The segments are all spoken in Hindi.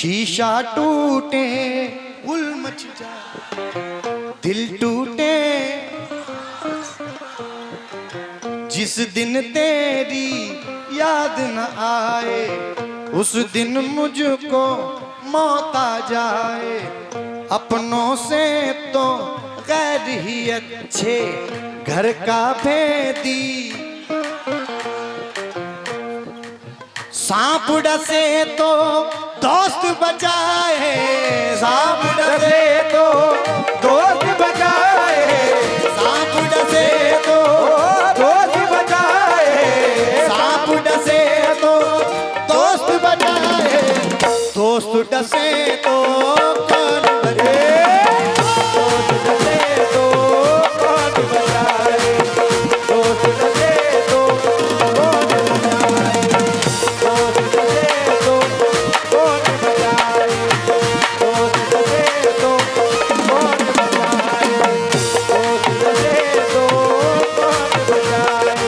शीशा टूटे गुल मच जाए, दिल टूटे जिस दिन तेरी याद न आए, उस दिन मुझको मौत आ जाए। अपनों से तो गैर ही अच्छे, घर का भेदी सांप डसे तो दोस्त बचाए, सांप डसे तो दोस्त बचाए, सांप डसे तो दोस्त बचाए, सांप डसे तो दोस्त बचाए, दोस्त डसे तो कौन बचाए, दोस्त डसे तो कौन बचाए, दोस्त डसे तो कौन बचाए, दोस्त डसे तो कौन बचाए, दोस्त डसे तो कौन बचाए, दोस्त डसे तो कौन बचाए,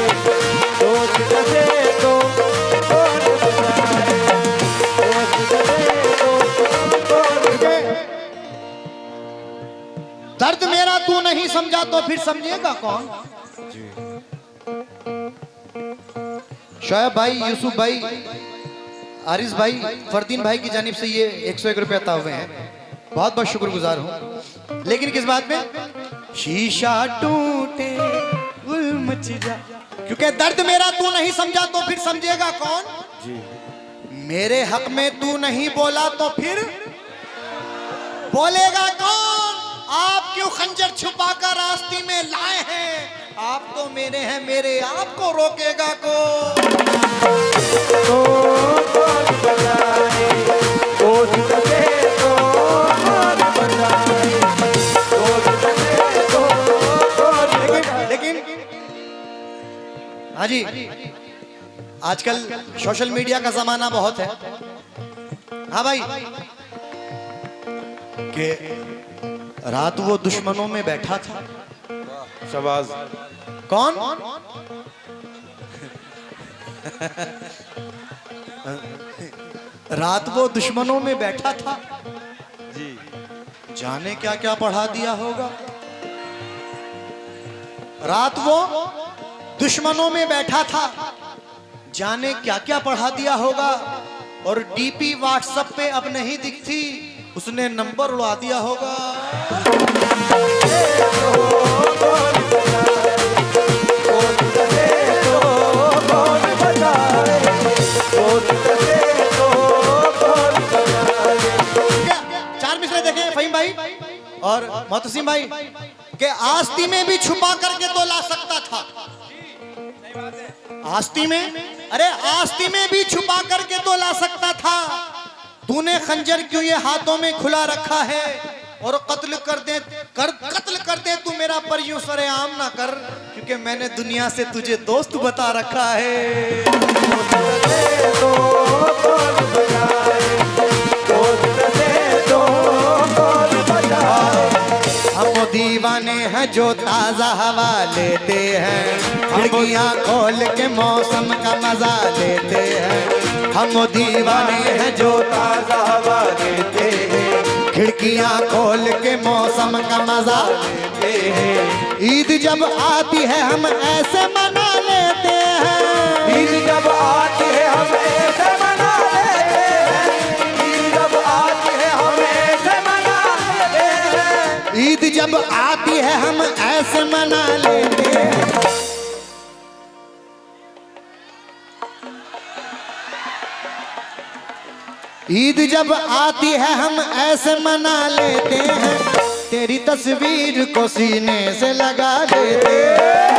दोस्त डसे तो कौन बचाए, दोस्त डसे तो कौन बचाए। दर्द मेरा तू नहीं समझा तो फिर समझेगा कौन? शोएब भाई, यूसुफ भाई, आरिस भाई, फरदीन भाई की जानिब से ये 101 रुपए अता हुए हैं। बहुत बहुत शुक्रगुजार हूँ। लेकिन किस बात में? शीशा टूटे गुल मच जा, क्योंकि दर्द मेरा तू नहीं समझा तो फिर समझेगा कौन? मेरे हक में तू नहीं बोला तो फिर बोलेगा कौन? आप क्यों खंजर छुपाकर रास्ते में लाए हैं? आप तो मेरे हैं, मेरे आपको रोकेगा कौन? तो कौन बचाए, दोस्त डसे तो कौन बचाए, दोस्त डसे तो कौन बचाए। लेकिन हाँ जी, आजकल सोशल मीडिया का जमाना बहुत है। हाँ भाई, कि रात वो दुश्मनों में बैठा था। शाबाश। कौन? रात वो दुश्मनों में बैठा था जी, जाने क्या क्या पढ़ा दिया होगा। रात वो दुश्मनों में बैठा था, जाने क्या क्या पढ़ा दिया होगा। और डीपी व्हाट्सएप पे अब नहीं दिखती, उसने नंबर उड़ा दिया होगा। चार मिसरे देखें फहीम भाई और मोहतसिम भाई के आस्ती में भी छुपा करके तो ला सकता था। आस्ती में, अरे आस्ती में भी छुपा करके तो ला सकता था। तूने खंजर क्यों ये हाथों में खुला रखा है? और कत्ल कर दे तू मेरा, पर यूं सरेआम ना कर, क्योंकि मैंने दुनिया से तुझे दोस्त बता रखा है। हम दीवाने हैं जो ताजा हवा लेते हैं, खिड़कियां खोल के मौसम का मजा लेते हैं। हम दीवाने हैं जो ताजा हवा लेते हैं, खिड़कियां खोल के मौसम का मजा लेते हैं। ईद जब आती है हम ऐसे मना लेते हैं, ईद जब आती है हम ऐसे मना लेते हैं, ईद जब आती है हम ऐसे मना लेते हैं, ईद जब आती है हम ऐसे मना लेते हैं। ईद जब आती है हम ऐसे मना लेते हैं, तेरी तस्वीर को सीने से लगा लेते हैं।